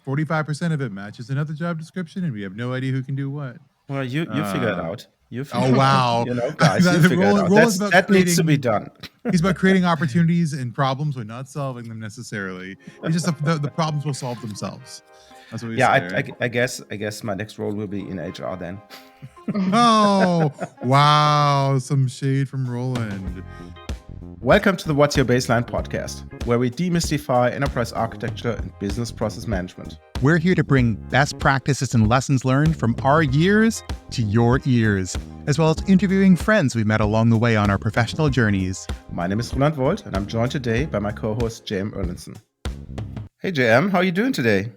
45% of it matches another job description, and we have no idea who can do what. Well, you figure it Uh, out. You oh figure it out. wow! Guys, you figure it out. Roland's about That needs to be creating. done. He's about creating opportunities and problems, but not solving them necessarily. It's just the problems will solve themselves. That's what we say. Right? I guess my next role will be in HR then. Oh wow! Some shade from Roland. Welcome to the What's Your Baseline podcast, where we demystify enterprise architecture and business process management. We're here to bring best practices and lessons learned from our years to your ears, as well as interviewing friends we met along the way on our professional journeys. My name is Roland Volt, and I'm joined today by my co-host, JM Erlinson. Hey, JM, how are you doing today?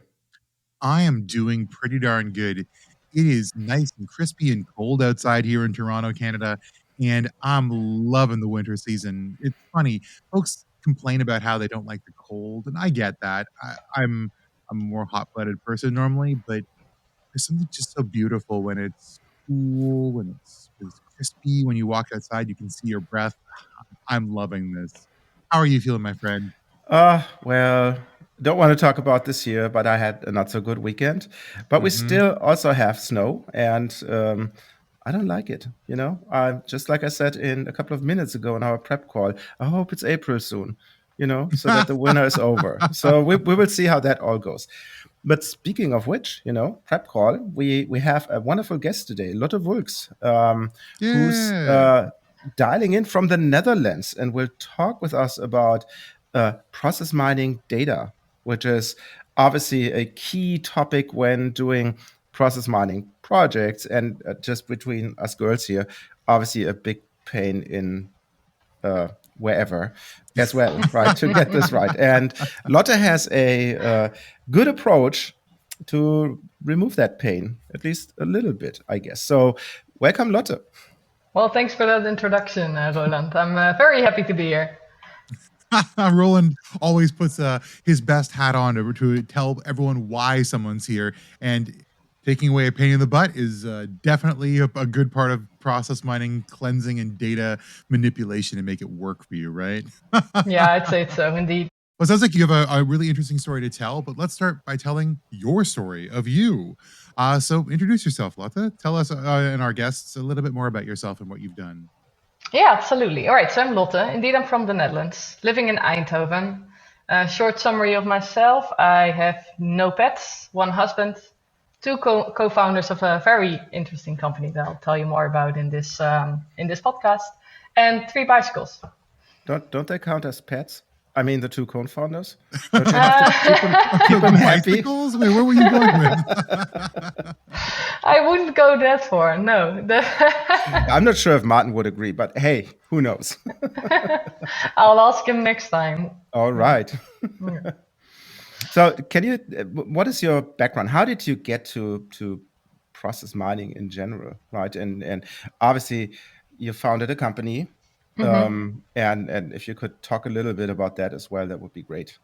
I am doing pretty darn good. It is nice and crispy and cold outside here in Toronto, Canada, and I'm loving the winter season. It's funny, folks complain about how they don't like the cold, and I get that. I'm a more hot-blooded person normally, but there's something just so beautiful when it's cool, when it's crispy. When you walk outside, you can see your breath. I'm loving this. How are you feeling, my friend? Well, don't want to talk about this year, but I had a not so good weekend. But we still also have snow, and I don't like it. Just like I said in a couple of minutes ago in our prep call, I hope it's April soon, so that the winter is over. So we will see how that all goes. But speaking of which, prep call, we have a wonderful guest today, Lotte Vugs, who's dialing in from the Netherlands and will talk with us about process mining data, which is obviously a key topic when doing process mining projects, and just between us girls here, obviously a big pain in wherever as well, right, to get this right. And Lotte has a good approach to remove that pain, at least a little bit, I guess. So welcome, Lotte. Well, thanks for that introduction, Roland. I'm very happy to be here. Roland always puts his best hat on to tell everyone why someone's here, and taking away a pain in the butt is definitely a good part of process mining, cleansing, and data manipulation to make it work for you, right? Yeah, I'd say so, indeed. Well, it sounds like you have a really interesting story to tell, but let's start by telling your story of you. So introduce yourself, Lotte. Tell us and our guests a little bit more about yourself and what you've done. Yeah, absolutely. All right, so I'm Lotte. Indeed, I'm from the Netherlands, living in Eindhoven. Short summary of myself: I have no pets, one husband, two co-founders of a very interesting company that I'll tell you more about in this podcast, and 3 bicycles. Don't they count as pets? I mean, the 2 co-founders. Don't you have to keep them happy? Bicycles? Wait, where were you going with? I wouldn't go that far, no. I'm not sure if Martin would agree, but hey, who knows? I'll ask him next time. All right. So what is your background? How did you get to process mining in general, right? And obviously you founded a company. And if you could talk a little bit about that as well, that would be great.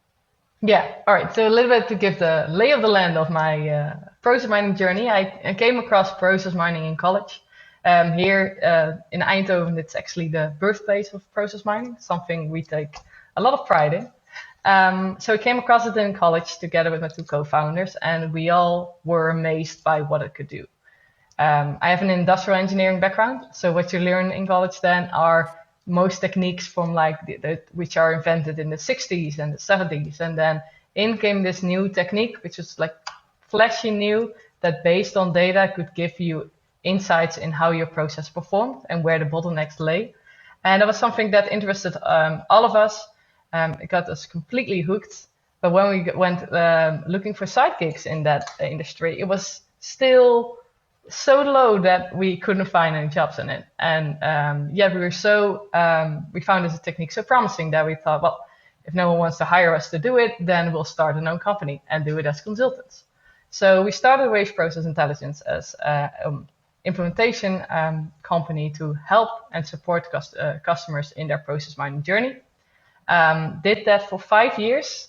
Yeah, all right. So a little bit to give the lay of the land of my process mining journey. I came across process mining in college. Here in Eindhoven, it's actually the birthplace of process mining, something we take a lot of pride in. So I came across it in college together with my 2 co-founders, and we all were amazed by what it could do. I have an industrial engineering background, so what you learn in college then are most techniques from which are invented in the 60s and the 70s, and then in came this new technique, which was like flashy new, that based on data could give you insights in how your process performed and where the bottlenecks lay. And that was something that interested all of us. It got us completely hooked. But when we went looking for side gigs in that industry, it was still so low that we couldn't find any jobs in it. And we found this technique so promising that we thought, well, if no one wants to hire us to do it, then we'll start our own company and do it as consultants. So we started Wave Process Intelligence as an implementation company to help and support customers in their process mining journey. Did that for 5 years.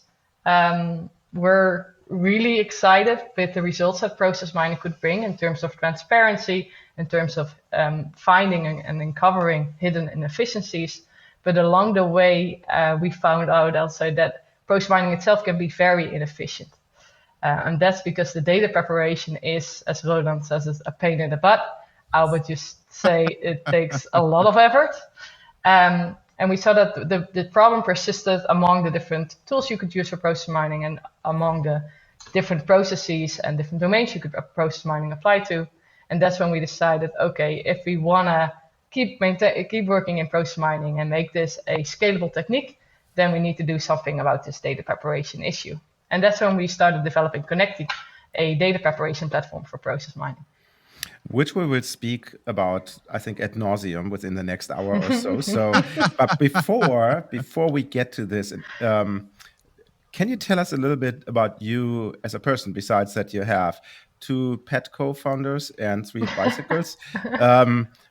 We're really excited with the results that process mining could bring in terms of transparency, in terms of finding and uncovering hidden inefficiencies. But along the way, we found out also that process mining itself can be very inefficient. And that's because the data preparation is, as Roland says, is a pain in the butt. I would just say it takes a lot of effort. And we saw that the problem persisted among the different tools you could use for process mining and among the different processes and different domains you could process mining apply to. And that's when we decided, okay, if we want to keep working in process mining and make this a scalable technique, then we need to do something about this data preparation issue. And that's when we started developing Konekti, a data preparation platform for process mining. Which we will speak about, I think, ad nauseum within the next hour or so. But before we get to this, can you tell us a little bit about you as a person? Besides that, you have 2 pet co-founders and 3 bicycles.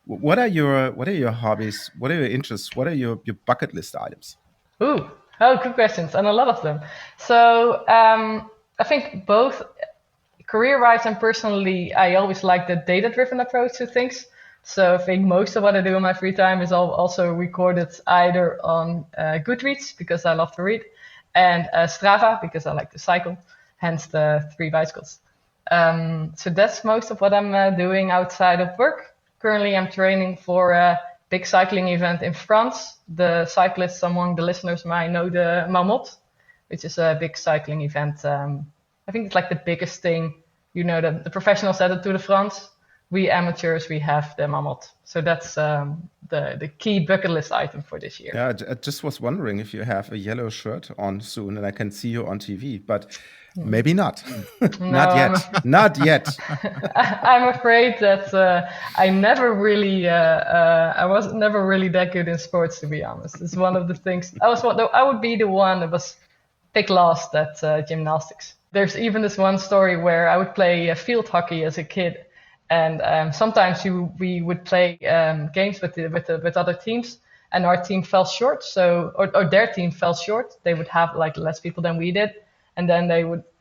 What are your hobbies? What are your interests? What are your bucket list items? Oh, good questions, and a lot of them. So I think both career-wise and personally, I always like the data-driven approach to things. So I think most of what I do in my free time is also recorded either on Goodreads, because I love to read, and Strava, because I like to cycle, hence the 3 bicycles. So that's most of what I'm doing outside of work. Currently, I'm training for a big cycling event in France. The cyclists among the listeners might know the Marmot, which is a big cycling event. I think it's like the biggest thing, the professionals at the Tour de France. We amateurs, we have the Marmot. So that's the key bucket list item for this year. Yeah, I just was wondering if you have a yellow shirt on soon and I can see you on TV, but maybe not. Not yet. Not yet. I'm afraid that I was never really that good in sports, to be honest. It's one of the things. I would be the one that was picked last at gymnastics. There's even this one story where I would play field hockey as a kid, and sometimes we would play games with other teams, and our team fell short. Or their team fell short. They would have like less people than we did, and then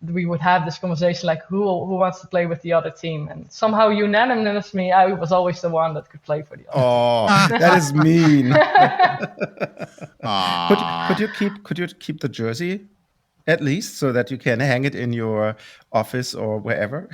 we would have this conversation like who wants to play with the other team, and somehow unanimously I was always the one that could play for the other team. Oh, that is mean. Could you keep the jersey at least so that you can hang it in your office or wherever?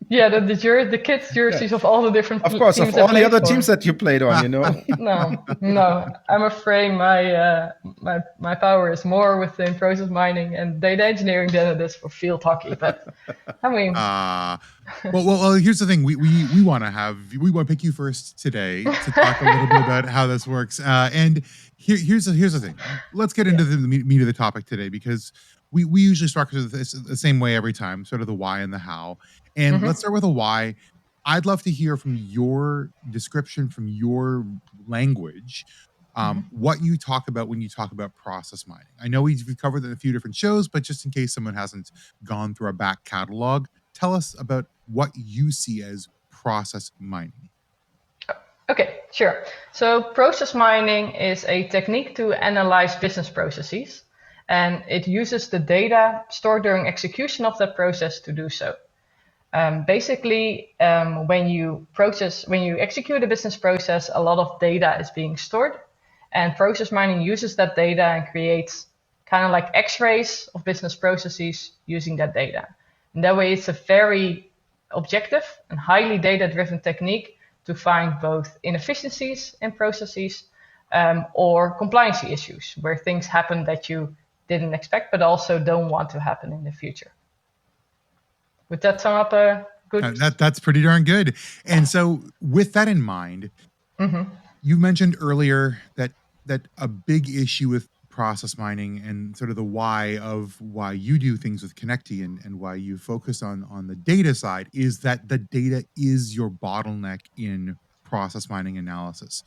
Yeah, the kids' jerseys of all the different teams. Of course, of all the other teams that you played on, No. I'm afraid my power is more within process mining and data engineering than it is for field hockey. But I mean, well, here's the thing: we want to pick you first today to talk a little bit about how this works. And here's the thing: let's get into the meat of the topic today, because we usually structure this the same way every time, sort of the why and the how. And let's start with a why. I'd love to hear from your description, from your language, what you talk about when you talk about process mining. I know we've covered it in a few different shows, but just in case someone hasn't gone through our back catalog, tell us about what you see as process mining. Okay, sure. So process mining is a technique to analyze business processes, and it uses the data stored during execution of that process to do so. Basically, when you execute a business process, a lot of data is being stored, and process mining uses that data and creates kind of like X-rays of business processes using that data. And that way, it's a very objective and highly data-driven technique to find both inefficiencies in processes or compliance issues, where things happen that you didn't expect, but also don't want to happen in the future. Would that sum up a good? That's pretty darn good. And so with that in mind, you mentioned earlier that a big issue with process mining and sort of the why you do things with Konekti and why you focus on the data side is that the data is your bottleneck in process mining analysis.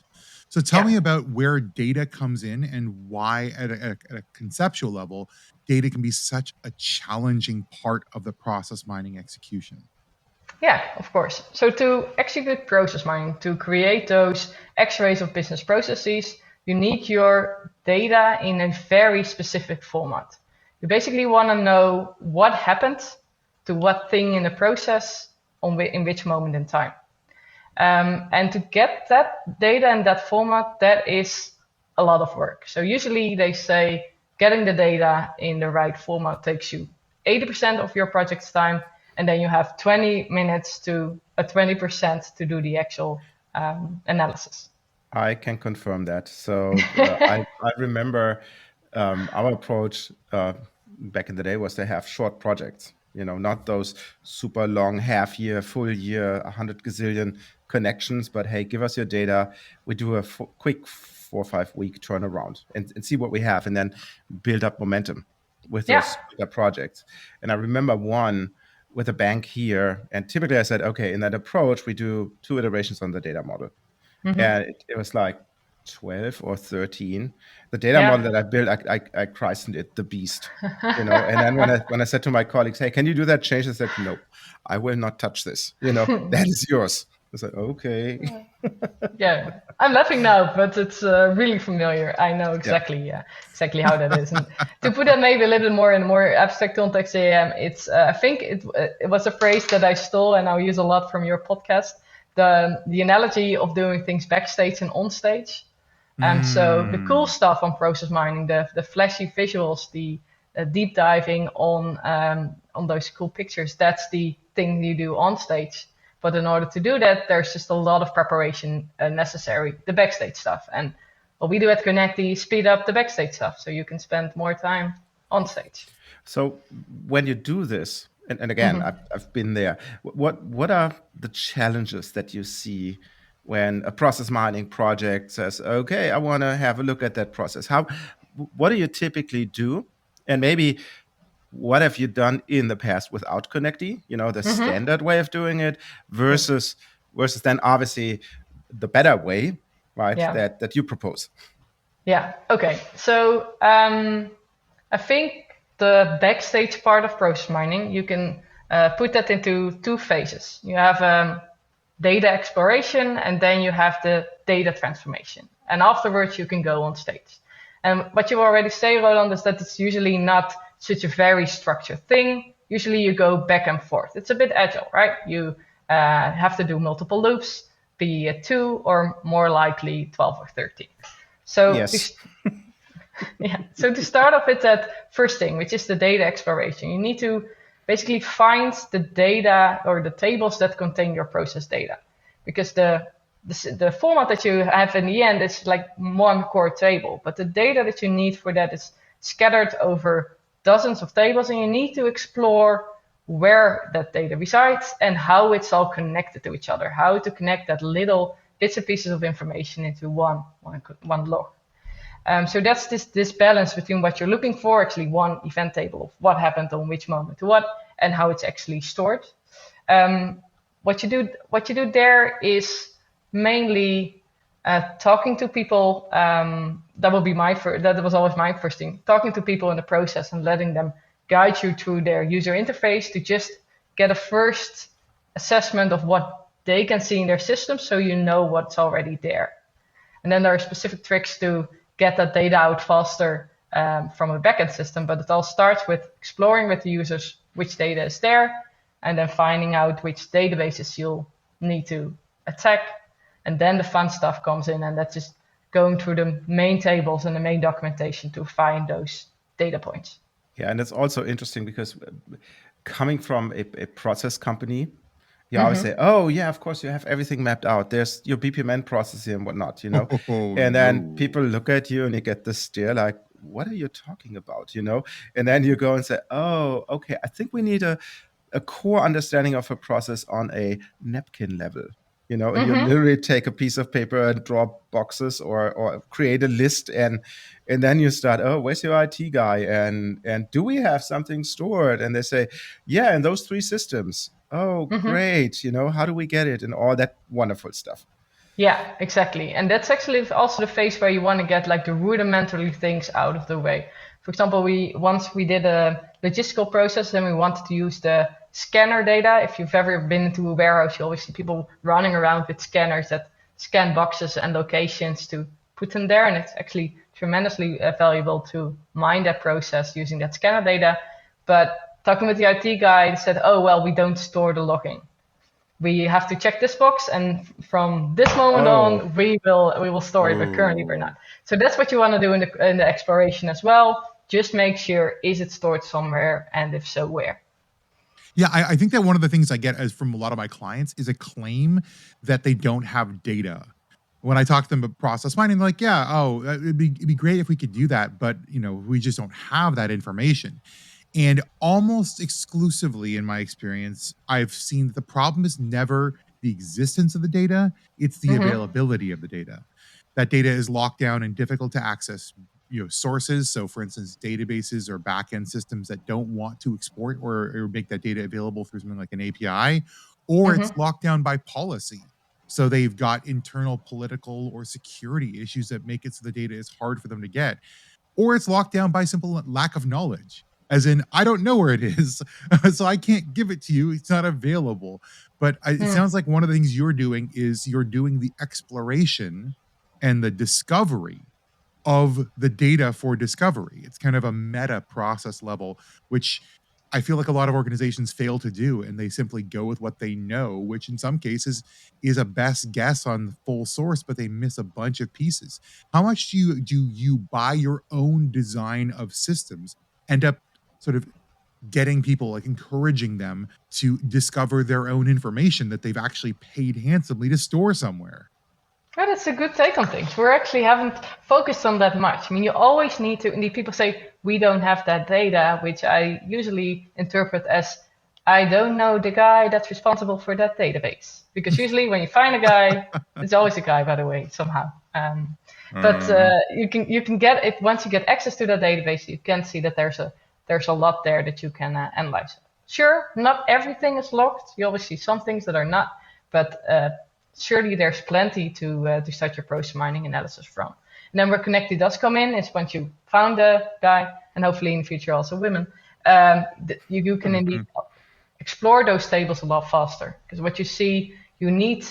So tell me about where data comes in and why at a conceptual level, data can be such a challenging part of the process mining execution. Yeah, of course. So to execute process mining, to create those X-rays of business processes, you need your data in a very specific format. You basically want to know what happened to what thing in the process in which moment in time. And to get that data in that format, that is a lot of work. So usually they say getting the data in the right format takes you 80% of your project's time, and then you have 20 minutes to 20% to do the actual analysis. I can confirm that. So I remember our approach back in the day was to have short projects. Not those super long half year, full year, 100 gazillion connections, but hey, give us your data. We do a quick 4 or 5 week turnaround and see what we have, and then build up momentum with Yeah. those bigger projects. And I remember one with a bank here, and typically I said, okay, in that approach, we do 2 iterations on the data model. And it was like 12 or 13. The data model that I built, I christened it the beast. And then when I said to my colleagues, hey, can you do that change? They said, no, I will not touch this. That is yours. I said, okay. Yeah, I'm laughing now, but it's really familiar. I know exactly exactly how that is. And to put that maybe a little bit more in a more abstract context, it's I think it was a phrase that I stole and I'll use a lot from your podcast. The analogy of doing things backstage and on stage. So the cool stuff on process mining, the flashy visuals, the deep diving on those cool pictures, that's the thing you do on stage. But in order to do that, there's just a lot of preparation necessary, the backstage stuff. And what we do at Konekti, speed up the backstage stuff so you can spend more time on stage. So when you do this, and again, I've been there, what are the challenges that you see when a process mining project says, okay, I want to have a look at that process? What do you typically do? And maybe what have you done in the past without Konekti, the standard way of doing it versus then obviously the better way, right, that you propose? Yeah, okay. So I think the backstage part of process mining, you can put that into 2 phases. You have data exploration, and then you have the data transformation. And afterwards, you can go on stage. And what you already say, Roland, is that it's usually not such a very structured thing. Usually you go back and forth. It's a bit agile, right? You have to do multiple loops, be it 2 or more likely 12 or 13. So yes. So to start off with that first thing, which is the data exploration, you need to basically find the data or the tables that contain your process data, because the format that you have in the end is like one core table, but the data that you need for that is scattered over dozens of tables, and you need to explore where that data resides and how it's all connected to each other, how to connect that little bits and pieces of information into one log. So that's this balance between what you're looking for, actually one event table of what happened on which moment to what, and how it's actually stored. What you do there is mainly talking to people. That was always my first thing. Talking to people in the process and letting them guide you through their user interface to just get a first assessment of what they can see in their system, so you know what's already there. And then there are specific tricks to get that data out faster from a backend system, but it all starts with exploring with the users which data is there, and then finding out which databases you'll need to attack. And then the fun stuff comes in, and that's just going through the main tables and the main documentation to find those data points. Yeah, and it's also interesting because coming from a process company, you always say, oh, yeah, of course, you have everything mapped out. There's your BPMN processing and whatnot, and then people look at you and you get this stare like, what are you talking about, And then you go and say, oh, okay, I think we need a core understanding of a process on a napkin level, and you literally take a piece of paper and draw boxes or create a list, and then you start, oh, where's your IT guy? And do we have something stored? And they say, yeah, in those 3 systems. Oh, great. How do we get it? And all that wonderful stuff. Yeah, exactly. And that's actually also the phase where you want to get like the rudimentary things out of the way. For example, once we did a logistical process and we wanted to use the scanner data. If you've ever been into a warehouse, you always see people running around with scanners that scan boxes and locations to put them there. And it's actually tremendously valuable to mine that process using that scanner data. But talking with the IT guy, said, oh, well, we don't store the logging. We have to check this box, and from this moment on, we will store it, but currently we're not. So that's what you want to do in the exploration as well. Just make sure, is it stored somewhere, and if so, where? Yeah, I think that one of the things I get as from a lot of my clients is a claim that they don't have data. When I talk to them about process mining, they're like, yeah, oh, it'd be great if we could do that, but we just don't have that information. And almost exclusively in my experience, I've seen that the problem is never the existence of the data, it's the Mm-hmm. availability of the data. That data is locked down and difficult to access, sources. So for instance, databases or backend systems that don't want to export or make that data available through something like an API, or it's Mm-hmm. locked down by policy. So they've got internal political or security issues that make it so the data is hard for them to get, or it's locked down by simple lack of knowledge. As in, I don't know where it is, so I can't give it to you. It's not available. But it sounds like one of the things you're doing is you're doing the exploration and the discovery of the data for discovery. It's kind of a meta process level, which I feel like a lot of organizations fail to do, and they simply go with what they know, which in some cases is a best guess on the full source, but they miss a bunch of pieces. How much do you by your own design of systems end up sort of getting people, like encouraging them to discover their own information that they've actually paid handsomely to store somewhere? Yeah, that's a good take on things. We actually haven't focused on that much. I mean, you always need to, indeed, people say, we don't have that data, which I usually interpret as, I don't know the guy that's responsible for that database. Because usually when you find a guy, it's always a guy, by the way, somehow. But you can get it once you get access to that database. You can see that there's a lot there that you can analyze. Sure, not everything is locked. You always see some things that are not, but surely there's plenty to start your process mining analysis from. And then where Konekti does come in is once you found a guy, and hopefully in the future also women, you can indeed explore those tables a lot faster. Because what you see, you need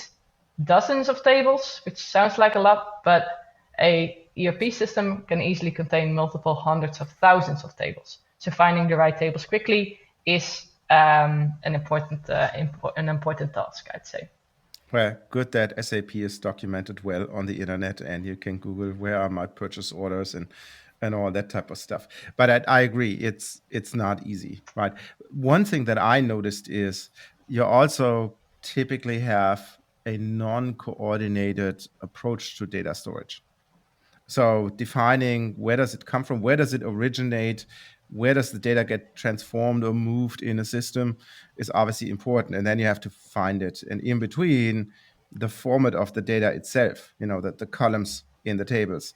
dozens of tables, which sounds like a lot, but a ERP system can easily contain multiple hundreds of thousands of tables. So finding the right tables quickly is an important task, I'd say. Well, good that SAP is documented well on the internet, and you can Google where are my purchase orders and all that type of stuff. But I agree, it's not easy, right? One thing that I noticed is you also typically have a non-coordinated approach to data storage. So defining where does it come from, where does it originate, where does the data get transformed or moved in a system is obviously important. And then you have to find it. And in between, the format of the data itself, the columns in the tables,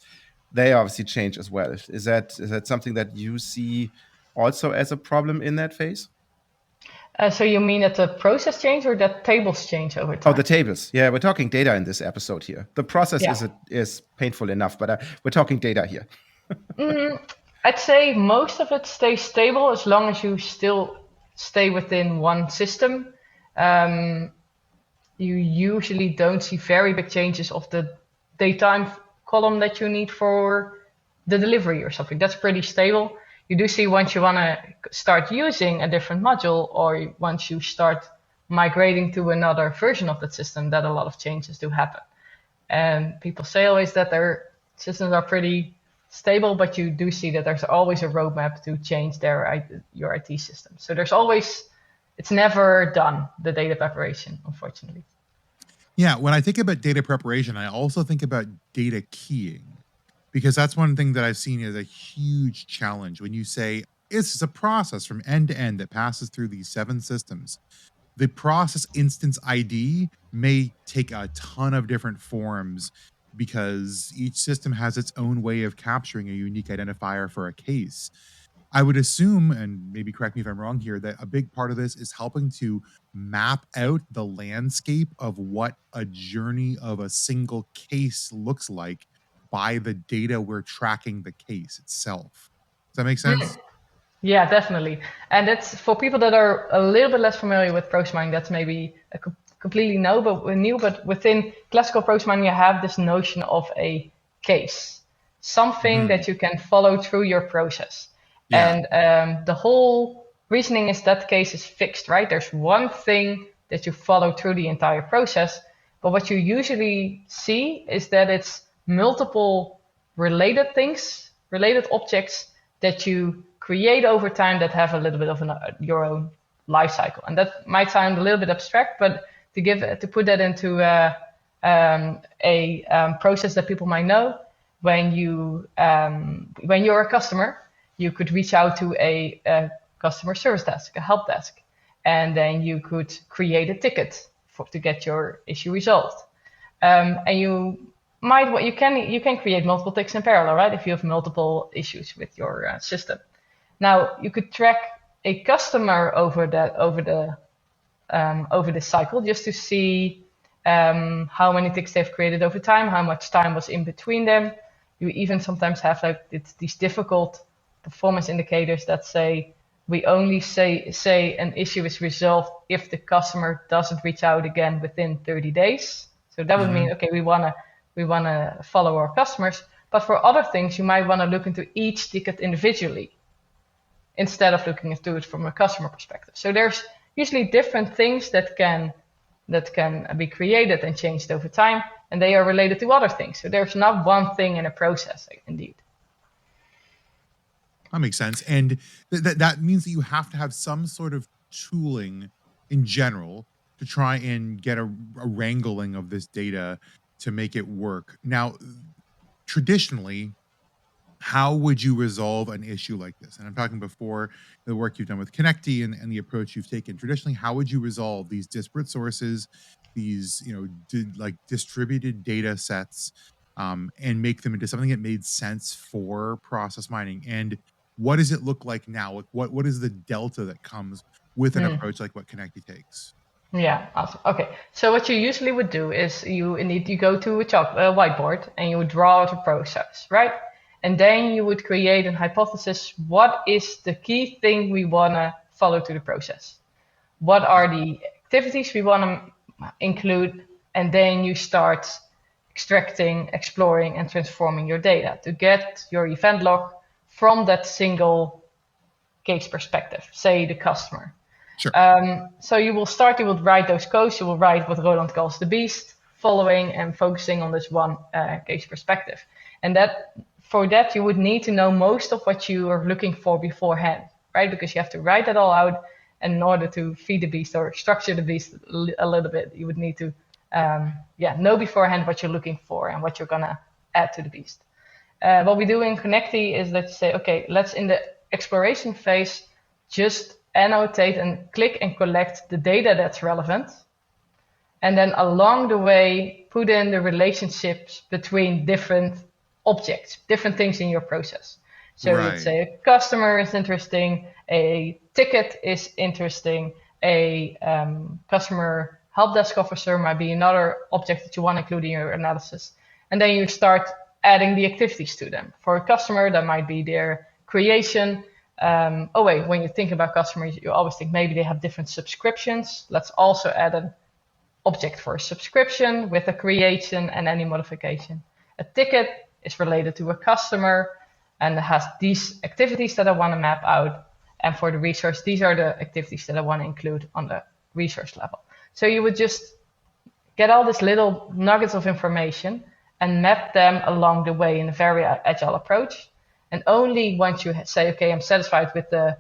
they obviously change as well. Is that something that you see also as a problem in that phase? So you mean that the process change or that tables change over time? Oh, the tables. Yeah, we're talking data in this episode here. The process Yeah. is painful enough, but we're talking data here. I'd say most of it stays stable as long as you still stay within one system. You usually don't see very big changes of the datetime column that you need for the delivery or something. That's pretty stable. You do see once you want to start using a different module, or once you start migrating to another version of that system, that a lot of changes do happen. And people say always that their systems are pretty stable, but you do see that there's always a roadmap to change your IT system. So it's never done, the data preparation, unfortunately. Yeah, when I think about data preparation, I also think about data keying, because that's one thing that I've seen as a huge challenge. When you say it's a process from end to end that passes through these 7 systems, the process instance ID may take a ton of different forms because each system has its own way of capturing a unique identifier for a case. I would assume, and maybe correct me if I'm wrong here, that a big part of this is helping to map out the landscape of what a journey of a single case looks like by the data we're tracking the case itself. Does that make sense? Yeah, definitely. And that's for people that are a little bit less familiar with process mining, that's maybe a completely new, but within classical process mining, you have this notion of a case, something that you can follow through your process. Yeah. And the whole reasoning is that case is fixed, right? There's one thing that you follow through the entire process. But what you usually see is that it's multiple related things, related objects that you create over time that have a little bit of your own life cycle. And that might sound a little bit abstract, but to put that into a process that people might know, when you're a customer, you could reach out to a customer service desk, a help desk, and then you could create a ticket to get your issue resolved. And you can create multiple tickets in parallel, right? If you have multiple issues with your system. Now you could track a customer over the cycle just to see how many tickets they've created over time, how much time was in between them. You even sometimes have these difficult performance indicators that say we only say an issue is resolved if the customer doesn't reach out again within 30 days. So that would mean, okay, we wanna follow our customers, but for other things, you might want to look into each ticket individually instead of looking into it from a customer perspective. So there's usually different things that can be created and changed over time, and they are related to other things. So there's not one thing in a process, indeed. That makes sense. And that means that you have to have some sort of tooling in general to try and get a wrangling of this data to make it work. Now, traditionally, how would you resolve an issue like this? And I'm talking before the work you've done with Konekti and the approach you've taken. Traditionally, how would you resolve these disparate sources, these distributed data sets, and make them into something that made sense for process mining? And what does it look like now? Like what is the delta that comes with an approach like what Konekti takes? Yeah, awesome. Okay, so what you usually would do is you go to a whiteboard and you would draw out a process, right? And then you would create a hypothesis. What is the key thing we want to follow to the process? What are the activities we want to include? And then you start extracting, exploring, and transforming your data to get your event log from that single case perspective, say the customer. Sure. So you will write those codes, you will write what Roland calls the beast, following and focusing on this one case perspective. And for that, you would need to know most of what you are looking for beforehand, right? Because you have to write that all out. And in order to feed the beast or structure the beast a little bit, you would need to know beforehand what you're looking for and what you're going to add to the beast. What we do in Konekti is let's say, okay, let's in the exploration phase just annotate and click and collect the data that's relevant. And then along the way, put in the relationships between different objects, different things in your process. So Right. let's say a customer is interesting, a ticket is interesting, a customer help desk officer might be another object that you want to include in your analysis. And then you start adding the activities to them. For a customer, that might be their creation. When you think about customers, you always think maybe they have different subscriptions. Let's also add an object for a subscription with a creation and any modification. A ticket is related to a customer and has these activities that I want to map out. And for the resource, these are the activities that I want to include on the resource level. So you would just get all these little nuggets of information and map them along the way in a very agile approach. And only once you say, okay, I'm satisfied with the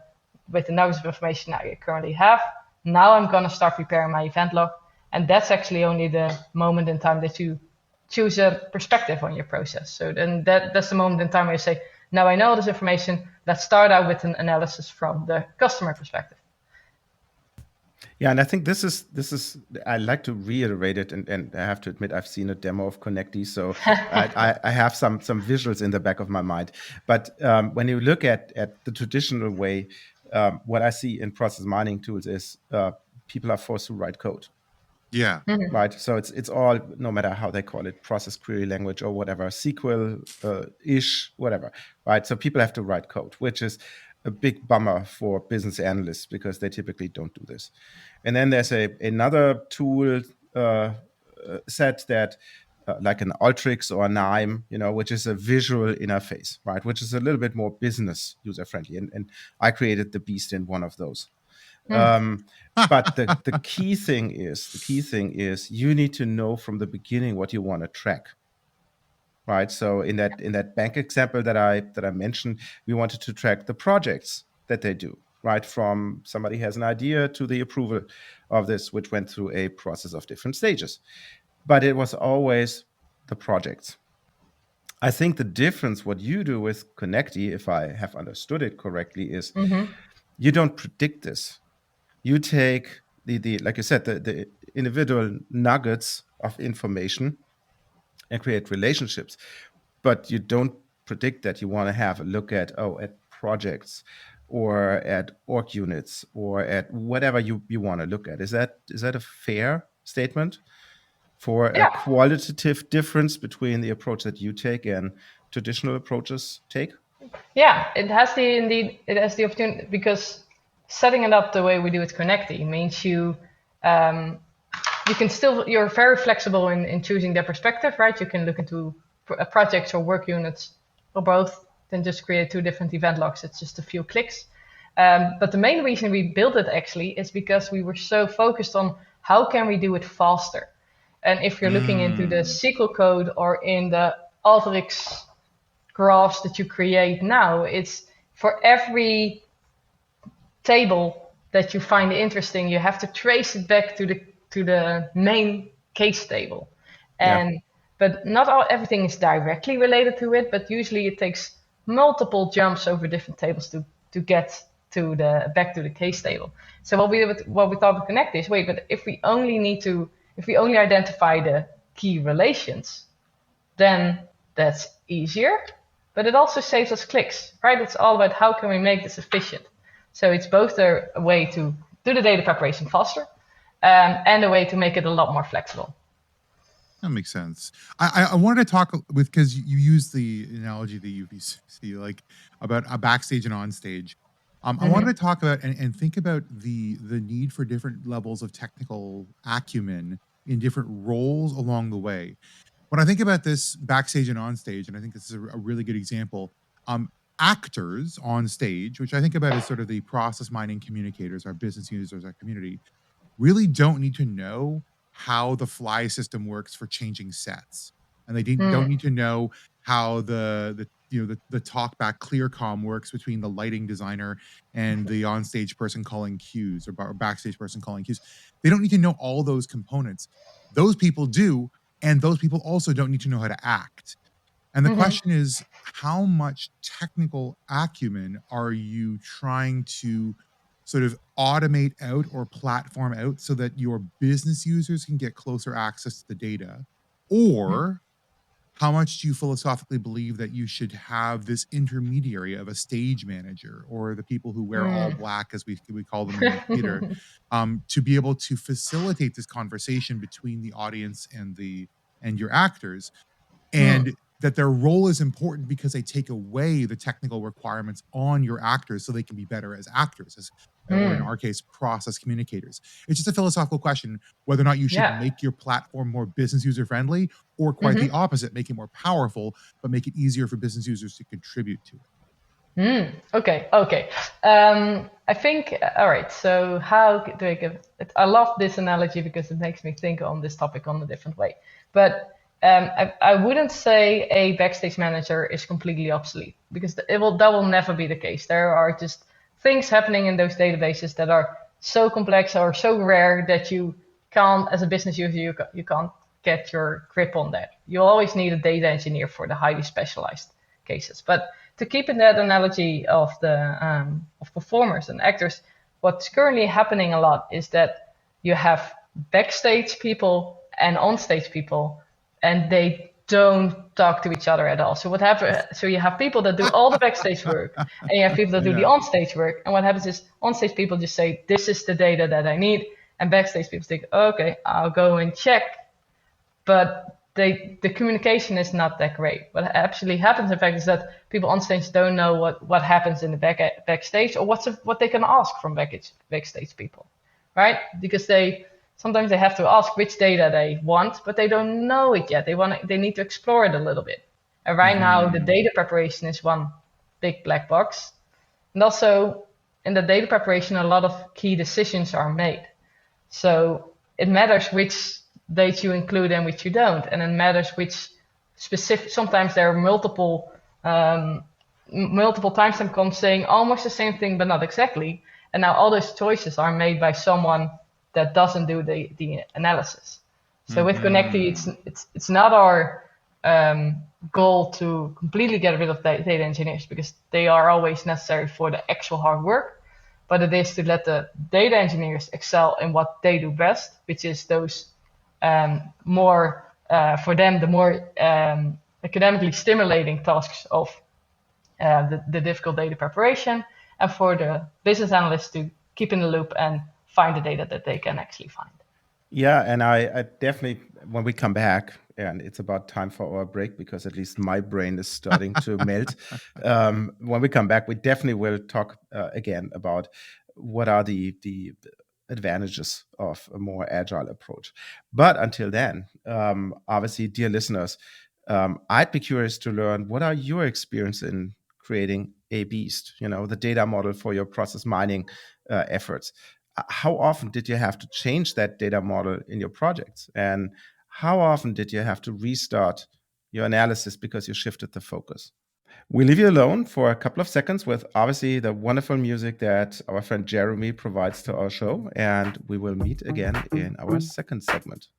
nuggets of information I currently have, now I'm going to start preparing my event log. And that's actually only the moment in time that you choose a perspective on your process. So then that's the moment in time where you say, now I know all this information, let's start out with an analysis from the customer perspective. Yeah, and I think this is I like to reiterate it, and I have to admit I've seen a demo of Konekti, so I have some visuals in the back of my mind. But when you look at the traditional way, what I see in process mining tools is people are forced to write code. Yeah. Mm-hmm. Right. So it's all, no matter how they call it, process query language or whatever, SQL-ish, whatever. Right. So people have to write code, which is a big bummer for business analysts because they typically don't do this. And then there's another tool set that like an Alteryx or a Nime, which is a visual interface, right? Which is a little bit more business user friendly. And I created the beast in one of those. But the key thing is you need to know from the beginning what you want to track. right? So in that bank example that I mentioned, we wanted to track the projects that they do, right? From somebody has an idea to the approval of this, which went through a process of different stages. But it was always the projects. I think the difference, what you do with Konekti, if I have understood it correctly, is Mm-hmm. you don't predict this. You take the like you said, the individual nuggets of information and create relationships, but you don't predict that. You want to have a look at projects or at org units or at whatever you want to look at. Is that a fair statement for a Yeah, qualitative difference between the approach that you take and traditional approaches take? yeah, it has the opportunity because setting it up the way we do with Konekti means um, you're very flexible in choosing their perspective, right? You can look into projects or work units or both, then just create two different event logs. It's just a few clicks. But the main reason we built it actually is because we were so focused on how can we do it faster. And if you're looking into the Mm. SQL code or in the Alteryx graphs that you create now, it's for every table that you find interesting, you have to trace it back to the main case table. Yeah, And but not everything is directly related to it, but usually it takes multiple jumps over different tables to get to the back to the case table. So what we thought with Connect is wait, but if we only identify the key relations, then that's easier. But it also saves us clicks, right? It's all about how can we make this efficient. So it's both a way to do the data preparation faster and a way to make it a lot more flexible. That makes sense. I wanted to talk with because you use the analogy that you see like about a backstage and on stage. I wanted to Mm-hmm. talk about and think about the need for different levels of technical acumen in different roles along the way. When I think about this backstage and on stage, and I think this is a really good example, um, actors on stage, which I think about as sort of the process mining communicators, our business users, our community, really don't need to know how the fly system works for changing sets, and they don't need to know how the talkback clear comm works between the lighting designer and the onstage person calling cues or backstage person calling cues. They don't need to know all those components. Those people do, and those people also don't need to know how to act. And the Mm-hmm. question is, how much technical acumen are you trying to sort of automate out or platform out so that your business users can get closer access to the data? Or how much do you philosophically believe that you should have this intermediary of a stage manager or the people who wear all black, as we call them in the theater, to be able to facilitate this conversation between the audience and your actors, and that their role is important because they take away the technical requirements on your actors so they can be better as actors as or in Mm. our case process communicators. It's just a philosophical question whether or not you should Yeah. make your platform more business user friendly or quite the Mm-hmm. opposite, make it more powerful but make it easier for business users to contribute to it. Okay. Okay. I think. All right. So how do I give it? I love this analogy because it makes me think on this topic on a different way. But I wouldn't say a backstage manager is completely obsolete because that will never be the case. There are just things happening in those databases that are so complex or so rare that you can't, as a business user, you can't get your grip on that. You always need a data engineer for the highly specialized cases. But to keep in that analogy of performers and actors, what's currently happening a lot is that you have backstage people and onstage people, and they don't talk to each other at all. So what happens? So you have people that do all the backstage work, and you have people that do the Yeah. onstage work. And what happens is onstage people just say, "This is the data that I need," and backstage people think, "Okay, I'll go and check." But the communication is not that great. What actually happens, in fact, is that people on stage don't know what happens in the backstage or what they can ask from backstage people, right? Because sometimes they have to ask which data they want, but they don't know it yet. They need to explore it a little bit. And right now, the Mhm. data preparation is one big black box, and also in the data preparation, a lot of key decisions are made. So it matters which dates you include and which you don't, and it matters which specific. Sometimes there are multiple timestamp codes saying almost the same thing, but not exactly. And now all those choices are made by someone that doesn't do the analysis. So with Konekti, it's not our goal to completely get rid of data engineers, because they are always necessary for the actual hard work, but it is to let the data engineers excel in what they do best, which is those more for them the more academically stimulating tasks of the difficult data preparation, and for the business analysts to keep in the loop and find the data that they can actually find. Yeah, and I definitely, when we come back, and it's about time for our break, because at least my brain is starting to melt. When we come back, we definitely will talk again about what are the advantages of a more agile approach. But until then, obviously, dear listeners, I'd be curious to learn, what are your experience in creating a beast, the data model for your process mining efforts. How often did you have to change that data model in your projects? And how often did you have to restart your analysis because you shifted the focus? We leave you alone for a couple of seconds with obviously the wonderful music that our friend Jeremy provides to our show. And we will meet again in our second segment.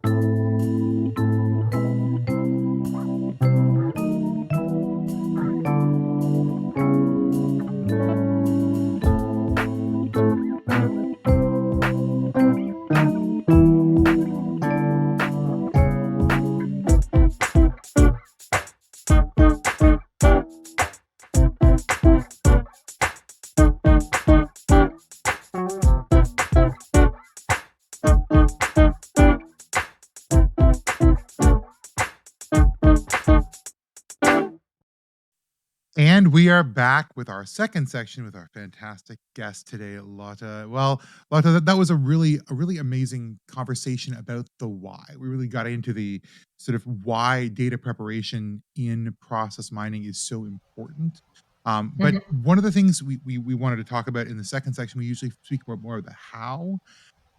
And we are back with our second section with our fantastic guest today, Lotte. Well, Lotte, that was a really amazing conversation about the why. We really got into the sort of why data preparation in process mining is so important. But one of the things we wanted to talk about in the second section, we usually speak about more of the how.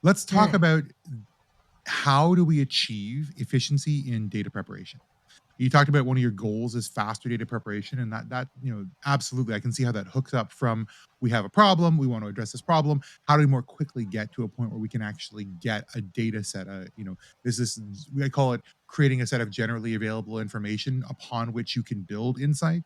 Let's talk about how do we achieve efficiency in data preparation. You talked about one of your goals is faster data preparation, and that absolutely, I can see how that hooks up from, we have a problem, we want to address this problem. How do we more quickly get to a point where we can actually get a data set? This is, I call it, creating a set of generally available information upon which you can build insight.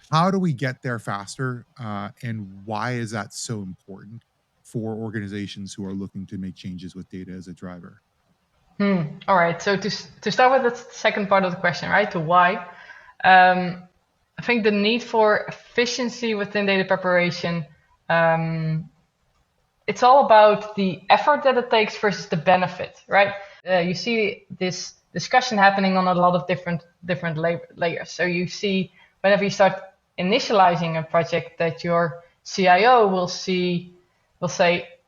How do we get there faster, and why is that so important for organizations who are looking to make changes with data as a driver? All right. So to start with the second part of the question, right? To why? I think the need for efficiency within data preparation, it's all about the effort that it takes versus the benefit, right? You see this discussion happening on a lot of different layers. So you see, whenever you start initializing a project, that your CIO will say,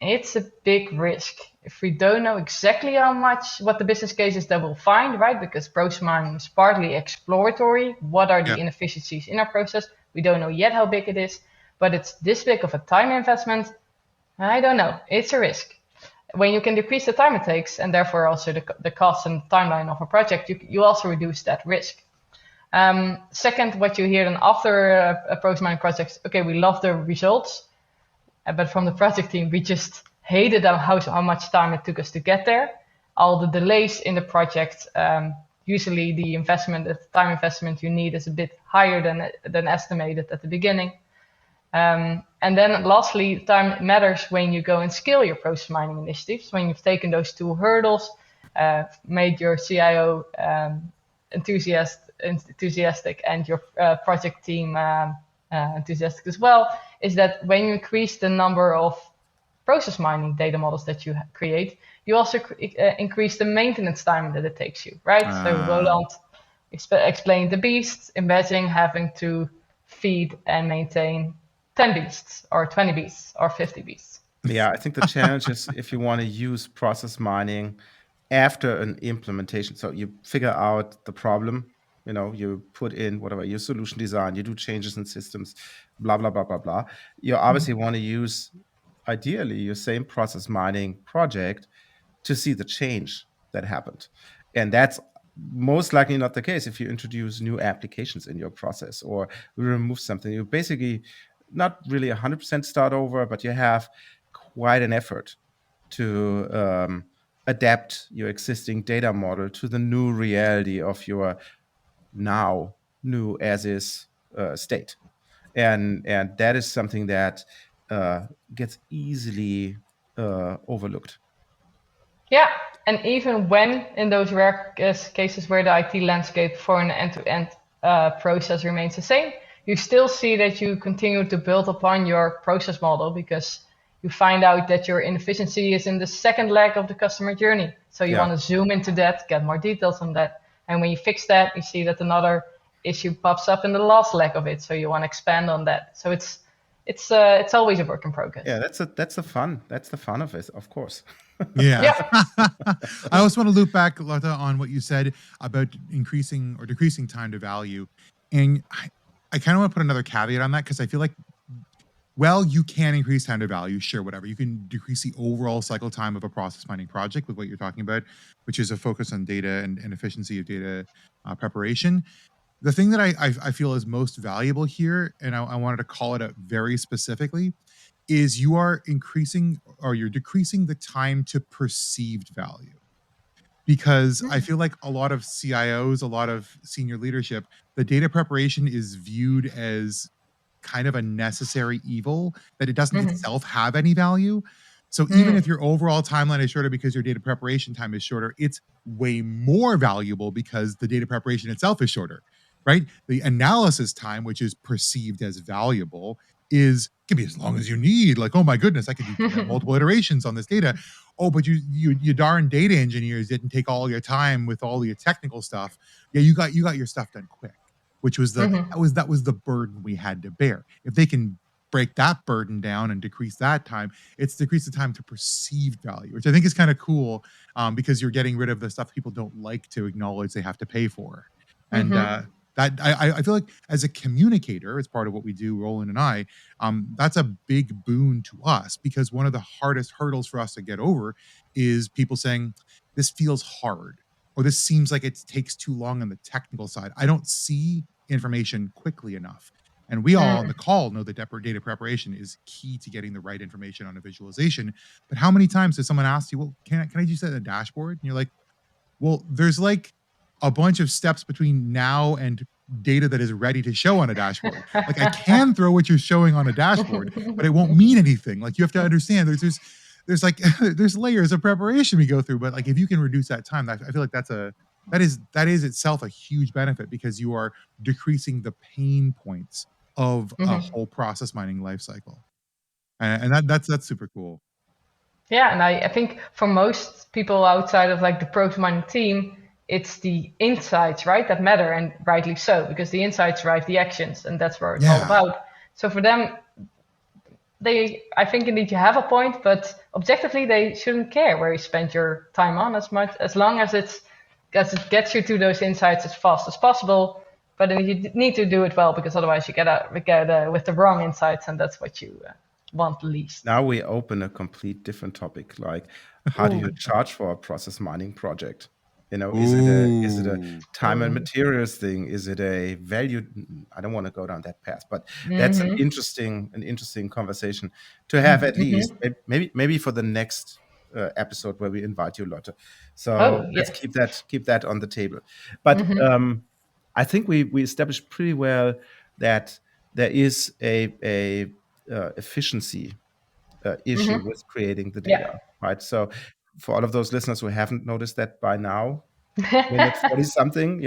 it's a big risk. If we don't know exactly what the business case is that we'll find, right? Because process mining is partly exploratory. What are the inefficiencies in our process? We don't know yet how big it is, but it's this big of a time investment. I don't know. It's a risk. When you can decrease the time it takes, and therefore also the cost and timeline of a project, you also reduce that risk. Second, what you hear then after a process mining project, okay, we love the results, but from the project team, we just hated how much time it took us to get there. All the delays in the project, usually the time investment you need is a bit higher than estimated at the beginning. And then lastly, time matters when you go and scale your process mining initiatives. When you've taken those two hurdles, made your CIO enthusiastic and your project team enthusiastic as well, is that when you increase the number of process mining data models that you create, you also increase the maintenance time that it takes you, right? So Roland explained the beasts. Imagine having to feed and maintain 10 beasts or 20 beasts or 50 beasts. Yeah, I think the challenge is if you want to use process mining after an implementation. So you figure out the problem, you put in whatever your solution design, you do changes in systems, blah, blah, blah, blah, blah. You obviously want to use, ideally, your same process mining project to see the change that happened. And that's most likely not the case if you introduce new applications in your process or remove something. You basically not really 100% start over, but you have quite an effort to adapt your existing data model to the new reality of your now new as is state. And that is something that gets easily overlooked. Yeah, and even when in those rare cases where the IT landscape for an end-to-end process remains the same, you still see that you continue to build upon your process model because you find out that your inefficiency is in the second leg of the customer journey. So you Yeah. want to zoom into that, get more details on that. And when you fix that, you see that another issue pops up in the last leg of it. So you want to expand on that. So it's always a work in progress. Yeah, that's the fun. That's the fun of it, of course. Yeah. Yeah. I also want to loop back, Lotte, on what you said about increasing or decreasing time to value. And I kind of want to put another caveat on that because I feel like, well, you can increase time to value, sure, whatever. You can decrease the overall cycle time of a process mining project with what you're talking about, which is a focus on data and efficiency of data preparation. The thing that I feel is most valuable here, and I wanted to call it out very specifically, is you are increasing or you're decreasing the time to perceived value. Because I feel like a lot of CIOs, a lot of senior leadership, the data preparation is viewed as kind of a necessary evil, that it doesn't Mhm. itself have any value. So even if Mm. your overall timeline is shorter because your data preparation time is shorter, it's way more valuable because the data preparation itself is shorter, right? The analysis time, which is perceived as valuable, is can be as long as you need. Like, oh my goodness, I could do multiple iterations on this data. Oh, but you darn data engineers didn't take all your time with all your technical stuff. Yeah, you got your stuff done quick, which was Mhm. that was the burden we had to bear. If they can break that burden down and decrease that time, it's decrease the time to perceived value, which I think is kind of cool because you're getting rid of the stuff people don't like to acknowledge they have to pay for. And Mhm. that I feel like as a communicator, as part of what we do, Roland and I, that's a big boon to us because one of the hardest hurdles for us to get over is people saying, this feels hard or this seems like it takes too long on the technical side. I don't see information quickly enough. And we all on the Mm. call know that data preparation is key to getting the right information on a visualization. But how many times does someone ask you, well, can I just set a dashboard? And you're like, well, there's like a bunch of steps between now and data that is ready to show on a dashboard. Like I can throw what you're showing on a dashboard, but it won't mean anything. Like you have to understand there's like there's layers of preparation we go through, but like if you can reduce that time, I feel like that is itself a huge benefit because you are decreasing the pain points of a Mhm. whole process mining life cycle. And that's super cool. Yeah, and I think for most people outside of like the process mining team, it's the insights, right, that matter, and rightly so, because the insights drive the actions, and that's what it's all Yeah. about. So for them, I think indeed you have a point, but objectively they shouldn't care where you spend your time on as much as long as it gets you to those insights as fast as possible. But then you need to do it well because otherwise you get with the wrong insights, and that's what you want least. Now we open a complete different topic, like how do you Ooh. charge for a process mining project? Is it a Ooh. time and Ooh. materials thing? Is it a value? I don't want to go down that path, but that's Mm-hmm. an interesting conversation to have at least. Mm-hmm. Maybe for the next episode where we invite you, Lotte. So Oh let's yes. keep that on the table. But Mm-hmm. I think we established pretty well that there is a efficiency issue Mm-hmm. with creating the Yeah. data, right? So for all of those listeners who haven't noticed that by now, minute 40 something,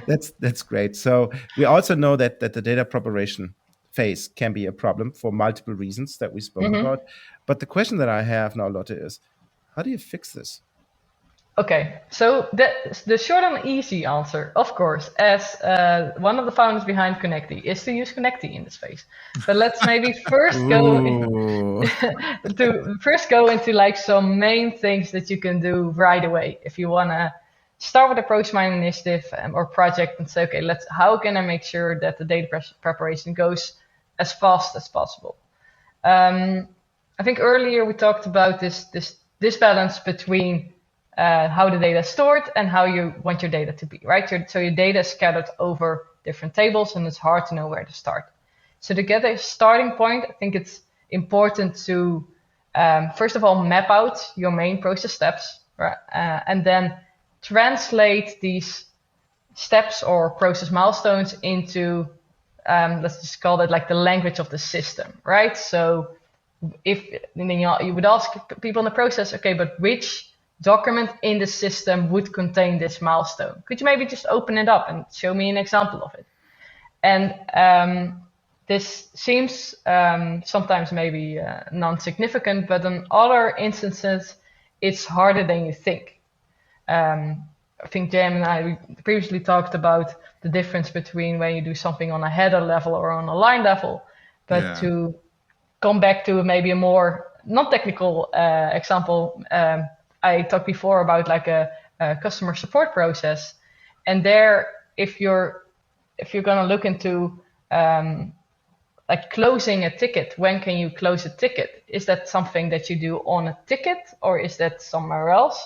that's great. So we also know that the data preparation phase can be a problem for multiple reasons that we spoke Mm-hmm. about. But the question that I have now, Lotte, is how do you fix this? Okay, so the short and easy answer, of course, as one of the founders behind Konekti, is to use Konekti in this phase. But let's maybe first go Ooh. to first go into like some main things that you can do right away if you want to start with a process mining initiative or project and say, okay, how can I make sure that the data preparation goes as fast as possible? I think earlier we talked about this balance between how the data is stored, and how you want your data to be, right? So your data is scattered over different tables, and it's hard to know where to start. So to get a starting point, I think it's important to, first of all, map out your main process steps, right? And then translate these steps or process milestones into, let's just call it like the language of the system, right? So if then you would ask people in the process, okay, but which document in the system would contain this milestone? Could you maybe just open it up and show me an example of it? And this seems sometimes maybe non-significant, but in other instances, it's harder than you think. I think Jam and I previously talked about the difference between when you do something on a header level or on a line level. But to come back to maybe a more non-technical example, I talked before about like a customer support process. And there, if you're going to look into like closing a ticket, when can you close a ticket? Is that something that you do on a ticket, or is that somewhere else?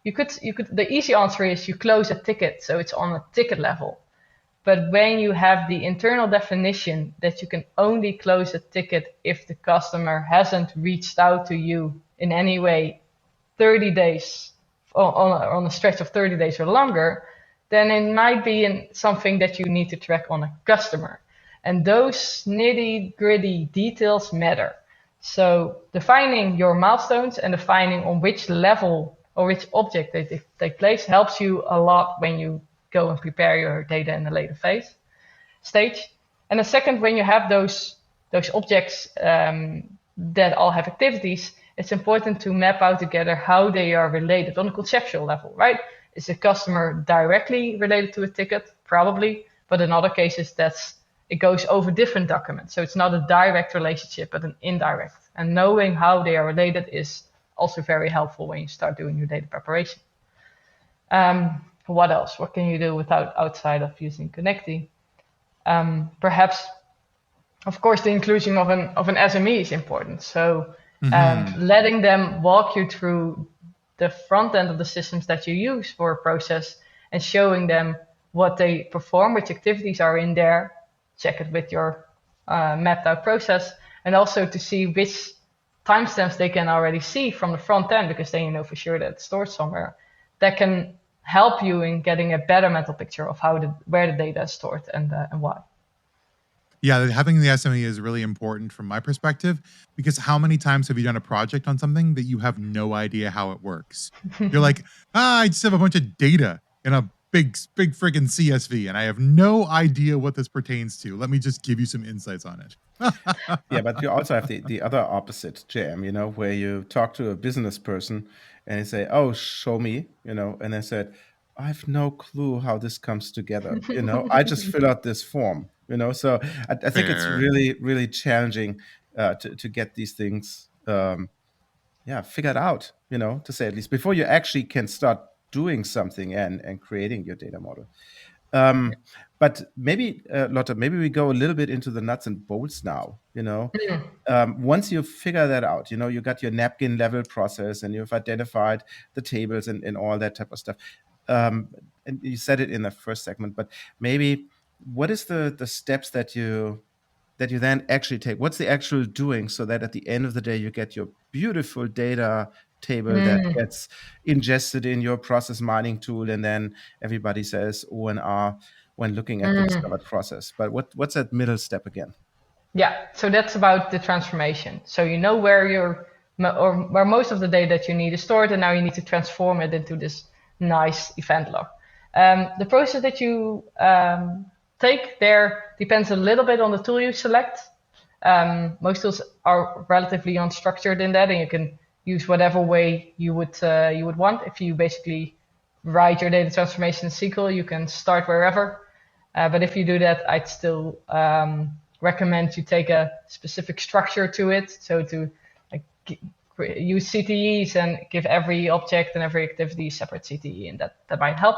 You could. The easy answer is you close a ticket, so it's on a ticket level. But when you have the internal definition that you can only close a ticket if the customer hasn't reached out to you in any way 30 days on a stretch of 30 days or longer, then it might be something that you need to track on a customer. And those nitty gritty details matter. So defining your milestones and defining on which level or which object they take place helps you a lot when you go and prepare your data in a later stage. And the second, when you have those objects that all have activities, it's important to map out together how they are related on a conceptual level, right? Is the customer directly related to a ticket? Probably, but in other cases, it goes over different documents. So it's not a direct relationship, but an indirect. And knowing how they are related is also very helpful when you start doing your data preparation. What else? What can you do outside of using Konekti? Perhaps, of course, the inclusion of an SME is important. So letting them walk you through the front end of the systems that you use for a process and showing them what they perform, which activities are in there, check it with your mapped out process, and also to see which timestamps they can already see from the front end, because then you know for sure that it's stored somewhere. That can help you in getting a better mental picture of where the data is stored and why. Yeah, having the SME is really important from my perspective, because how many times have you done a project on something that you have no idea how it works? You're like, I just have a bunch of data in a big freaking CSV, and I have no idea what this pertains to. Let me just give you some insights on it. Yeah, but you also have the other opposite, Jam, where you talk to a business person and you say, oh, show me, and they said, I have no clue how this comes together. I just fill out this form, so I think it's really, really challenging to get these things, figured out, to say at least before you actually can start doing something and creating your data model. But maybe, Lotte, maybe we go a little bit into the nuts and bolts now, once you figure that out, you got your napkin level process and you've identified the tables and all that type of stuff. And you said it in the first segment, but maybe what is the steps that you then actually take? What's the actual doing so that at the end of the day, you get your beautiful data table that gets ingested in your process mining tool, and then everybody says O and R when looking at the discovered process. But what's that middle step again? Yeah, so that's about the transformation. So you know where most of the data that you need is stored, and now you need to transform it into this nice event log. The process that you take there depends a little bit on the tool you select. Most tools are relatively unstructured in that, and you can use whatever way you would want. If you basically write your data transformation in SQL, you can start wherever. But if you do that, I'd still recommend you take a specific structure to it. So to use CTEs and give every object and every activity a separate CTE, and that might help.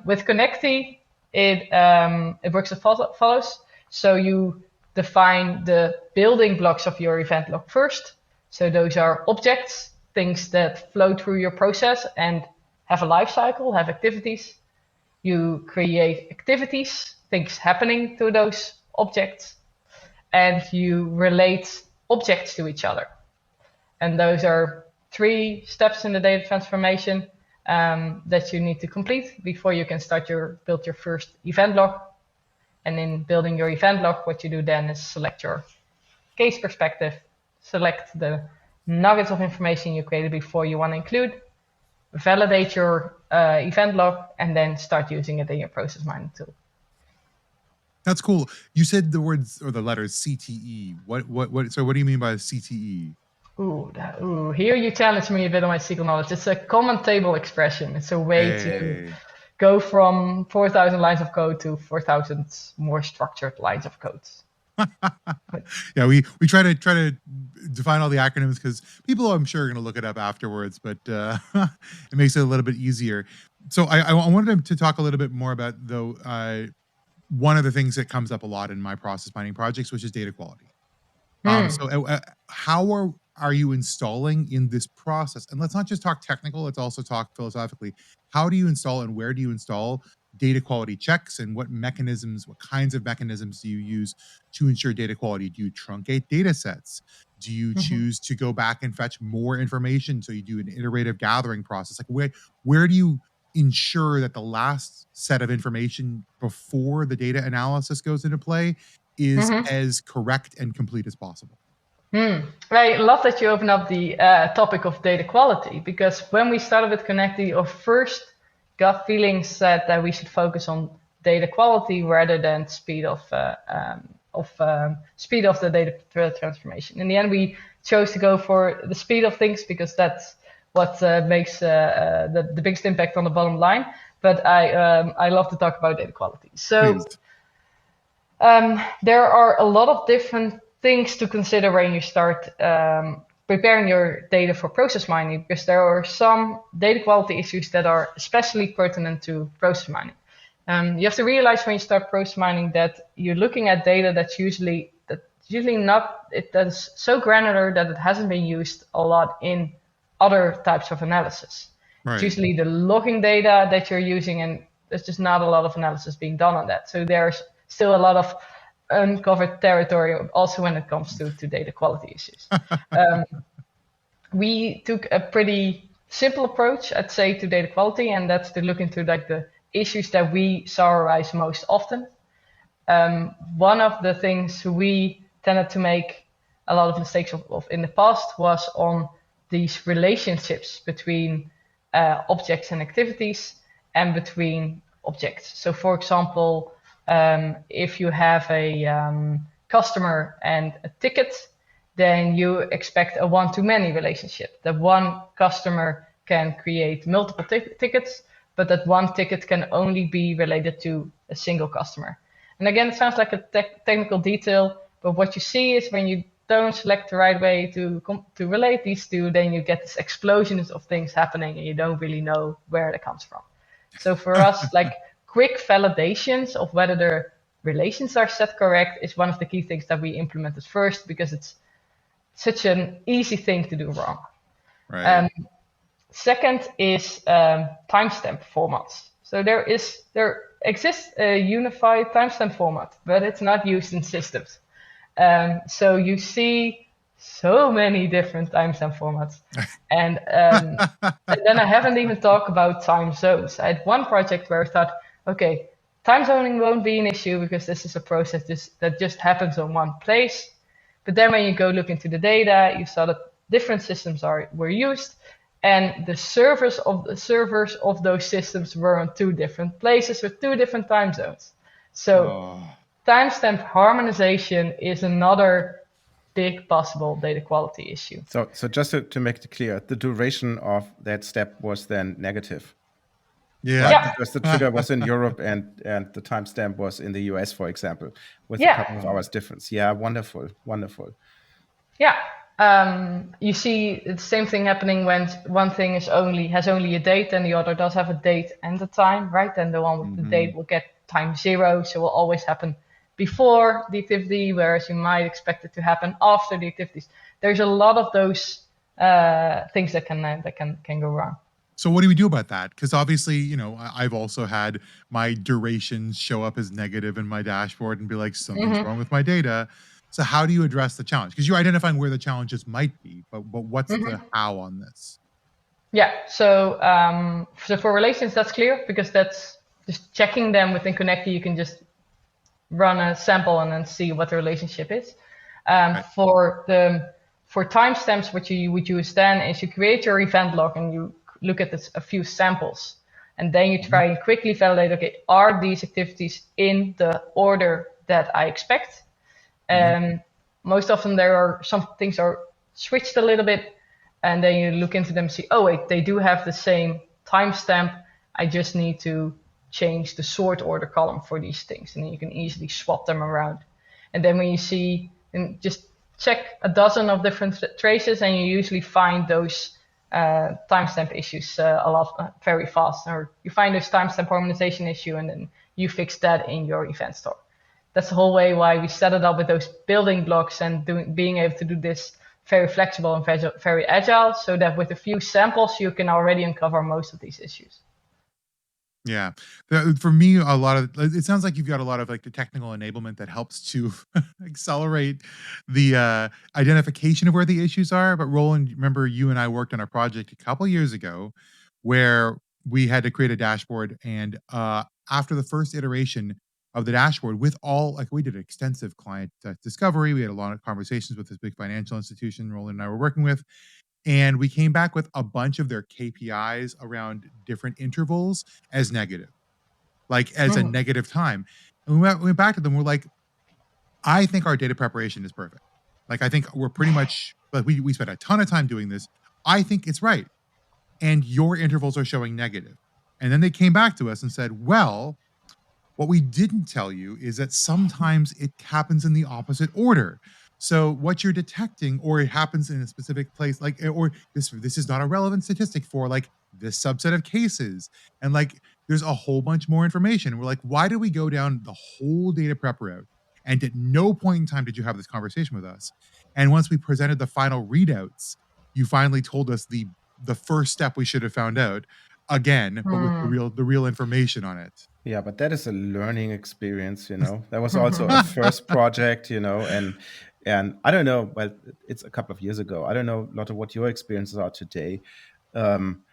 With Konekti, it works as follows. So you define the building blocks of your event log first. So those are objects, things that flow through your process and have a life cycle, have activities. You create activities, things happening to those objects, and you relate objects to each other. And those are 3 steps in the data transformation that you need to complete before you can build your first event log. And in building your event log, what you do then is select your case perspective, select the nuggets of information you created before you want to include, validate your event log, and then start using it in your process mining tool. That's cool. You said the words or the letters CTE. So what do you mean by CTE? Here you challenge me a bit on my SQL knowledge. It's a common table expression. It's a way to go from 4,000 lines of code to 4,000 more structured lines of code. Yeah, we try to define all the acronyms because people, I'm sure, are going to look it up afterwards, but it makes it a little bit easier. So I wanted to talk a little bit more about, though, one of the things that comes up a lot in my process mining projects, which is data quality. So how are you installing in this process? And let's not just talk technical, let's also talk philosophically. How do you install and where do you install data quality checks, and what kinds of mechanisms do you use to ensure data quality? Do you truncate data sets? Do you choose to go back and fetch more information? So you do an iterative gathering process. Like where do you ensure that the last set of information before the data analysis goes into play is as correct and complete as possible? I love that you open up the topic of data quality, because when we started with Konekti, our first gut feeling said that we should focus on data quality rather than speed of the data transformation. In the end, we chose to go for the speed of things because that's what makes the biggest impact on the bottom line. But I love to talk about data quality. So there are a lot of different things to consider when you start preparing your data for process mining, because there are some data quality issues that are especially pertinent to process mining. You have to realize when you start process mining that you're looking at data that's usually not, that is so granular that it hasn't been used a lot in other types of analysis. Right. It's usually the logging data that you're using, and there's just not a lot of analysis being done on that. So there's still a lot of uncovered territory also when it comes to data quality issues. We took a pretty simple approach, I'd say, to data quality, and that's to look into like the issues that we saw arise most often. One of the things we tended to make a lot of mistakes of in the past was on these relationships between objects and activities and between objects. So for example, if you have a customer and a ticket, then you expect a one-to-many relationship. That one customer can create multiple tickets, but that one ticket can only be related to a single customer. And again, it sounds like a technical detail, but what you see is when you don't select the right way to relate these two, then you get this explosion of things happening and you don't really know where that comes from. So for us, like quick validations of whether the relations are set correct is one of the key things that we implemented first, because it's such an easy thing to do wrong. Right. Second is timestamp formats. So there exists a unified timestamp format, but it's not used in systems. So you see so many different timestamp formats. And then I haven't even talked about time zones. I had one project where I thought, okay, time zoning won't be an issue because this is a process that just happens on one place. But then when you go look into the data, you saw that different systems were used, and the servers of those systems were on 2 different places with 2 different time zones. So timestamp harmonization is another big possible data quality issue. So just to make it clear, the duration of that step was then negative. Yeah. Right? Because the trigger was in Europe and the timestamp was in the US, for example, with a couple of hours difference. Yeah, wonderful. Yeah. You see the same thing happening when one thing has only a date and the other does have a date and a time, right? And the one with the date will get time 0, so will always happen before the activity, whereas you might expect it to happen after the activities. There's a lot of those things that can go wrong. So what do we do about that? Because obviously, I've also had my durations show up as negative in my dashboard and be like, something's Hmm. wrong with my data. So how do you address the challenge? Because you're identifying where the challenges might be, but what's the Hmm. how on this? Yeah. So for relations, that's clear because that's just checking them within Konekti. You can just run a sample and then see what the relationship is. Right. For timestamps, what you would use then is you create your event log and you look at a few samples, and then you try and quickly validate. Okay, are these activities in the order that I expect? Most often there are some things are switched a little bit, and then you look into them and see, oh wait, they do have the same timestamp. I just need to change the sort order column for these things, and then you can easily swap them around. And then when you see, and just check a dozen of different traces, and you usually find those timestamp issues very fast, or you find those timestamp harmonization issue, and then you fix that in your event store. That's the whole way why we set it up with those building blocks and being able to do this very flexible and very agile, so that with a few samples you can already uncover most of these issues. Yeah. For me, a lot of it sounds like you've got a lot of like the technical enablement that helps to accelerate the identification of where the issues are. But Roland, remember you and I worked on a project a couple years ago where we had to create a dashboard, and after the first iteration of the dashboard, with all like we did extensive client discovery, we had a lot of conversations with this big financial institution Roland and I were working with, and we came back with a bunch of their KPIs around different intervals as negative, like as a Mhm. negative time. And we went back to them. We're like, I think our data preparation is perfect. Like, I think we're pretty much like we spent a ton of time doing this. I think it's right. And your intervals are showing negative. And then they came back to us and said, well, what we didn't tell you is that sometimes it happens in the opposite order. So what you're detecting, or it happens in a specific place, like, or this is not a relevant statistic for like this subset of cases, and like there's a whole bunch more information. We're like, why did we go down the whole data prep route? And at no point in time did you have this conversation with us. And once we presented the final readouts, you finally told us the first step we should have found out again, but with the real information on it. Yeah, but that is a learning experience, you know. That was also a first project, you know, and I don't know, well, it's a couple of years ago. I don't know, Lotte, what your experiences are today. Um,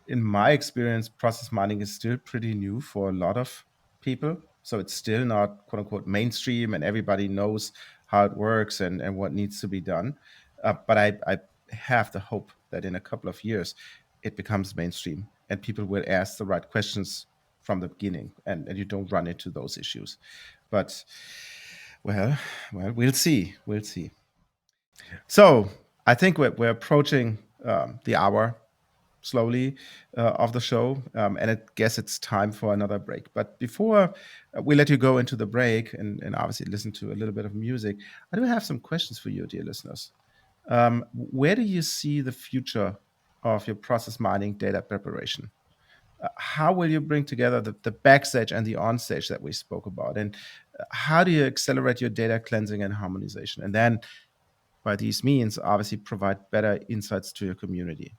in my experience, process mining is still pretty new for a lot of people. So it's still not quote unquote mainstream and everybody knows how it works and what needs to be done. But I have the hope that in a couple of years it becomes mainstream and people will ask the right questions from the beginning and you don't run into those issues. But well, we'll see. We'll see. So I think we're approaching the hour slowly of the show, and I guess it's time for another break. But before we let you go into the break and obviously listen to a little bit of music, I do have some questions for you, dear listeners. Where do you see the future of your process mining data preparation? How will you bring together the backstage and the onstage that we spoke about? And how do you accelerate your data cleansing and harmonization? And then by these means, obviously provide better insights to your community.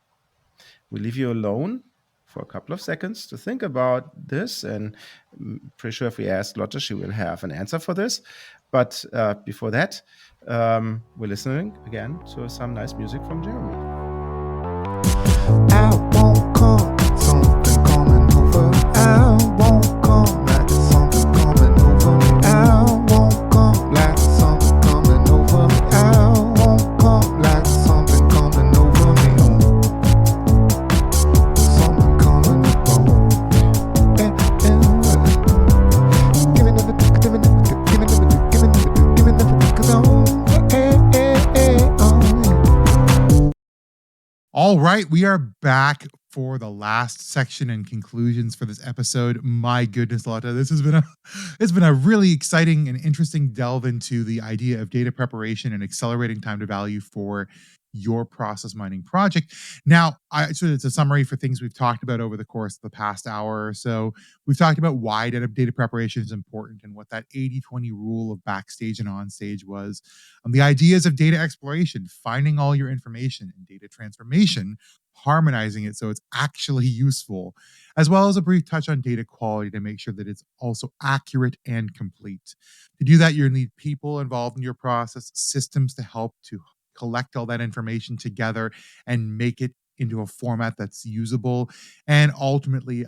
We leave you alone for a couple of seconds to think about this. And I'm pretty sure if we ask Lotte, she will have an answer for this. But before that, we're listening again to some nice music from Jeremy. I won't come, something coming over. I won't come, like something coming over. I won't come, like something coming over. I won't come, like something coming over me. Something coming over. Giving everything, giving everything, giving everything, giving everything, giving everything, 'cause All right, we are back for the last section and conclusions for this episode. My goodness, Lotte, this has been it's been a really exciting and interesting delve into the idea of data preparation and accelerating time to value for your process mining project. Now, so it's a summary for things we've talked about over the course of the past hour or so. We've talked about why data preparation is important and what that 80-20 rule of backstage and onstage was. The ideas of data exploration, finding all your information, and data transformation, harmonizing it so it's actually useful, as well as a brief touch on data quality to make sure that it's also accurate and complete. To do that, you'll need people involved in your process, systems to help to collect all that information together and make it into a format that's usable, and ultimately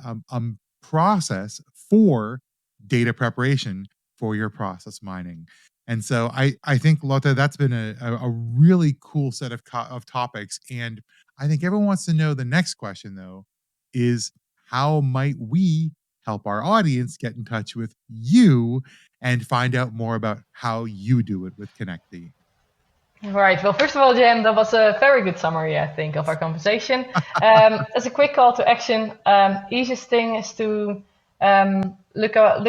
process for data preparation for your process mining. And so I think, Lotte, that's been a really cool set of topics. And I think everyone wants to know the next question, though, is how might we help our audience get in touch with you and find out more about how you do it with Konekti? All right. Well, first of all, Jen, that was a very good summary, I think, of our conversation. As a quick call to action, easiest thing is to look up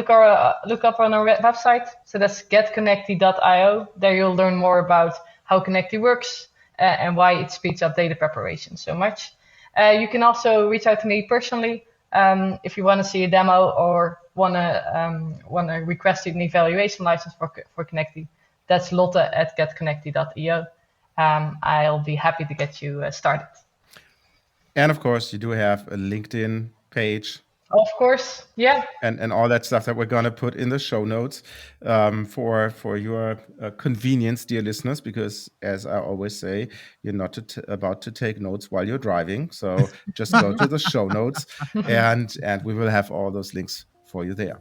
on our website. So that's getkonekti.io. There you'll learn more about how Konekti works and why it speeds up data preparation so much. You can also reach out to me personally if you want to see a demo or want to request an evaluation license for Konekti. That's Lotte at getkonekti.io. I'll be happy to get you started. And of course, you do have a LinkedIn page. Of course, yeah. And all that stuff that we're going to put in the show notes for your convenience, dear listeners, because as I always say, you're not about to take notes while you're driving. So just go to the show notes and we will have all those links for you there.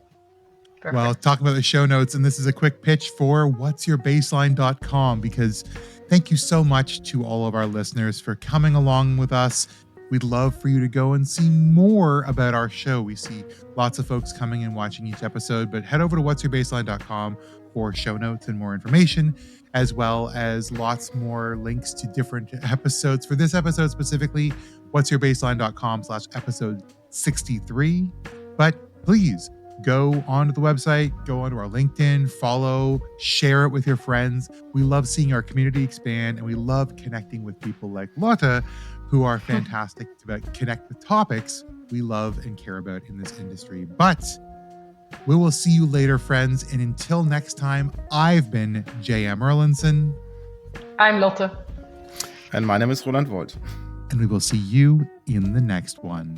Perfect. Well, talking about the show notes, and this is a quick pitch for whatsyourbaseline.com, because thank you so much to all of our listeners for coming along with us. We'd love for you to go and see more about our show. We see lots of folks coming and watching each episode, but head over to whatsyourbaseline.com for show notes and more information, as well as lots more links to different episodes. For this episode specifically, whatsyourbaseline.com/episode 63. But please, go onto the website, go onto our LinkedIn, follow, share it with your friends. We love seeing our community expand, and we love connecting with people like Lotte, who are fantastic to connect with topics we love and care about in this industry. But we will see you later, friends. And until next time, I've been J.M. Erlinson. I'm Lotte. And my name is Roland Wold. And we will see you in the next one.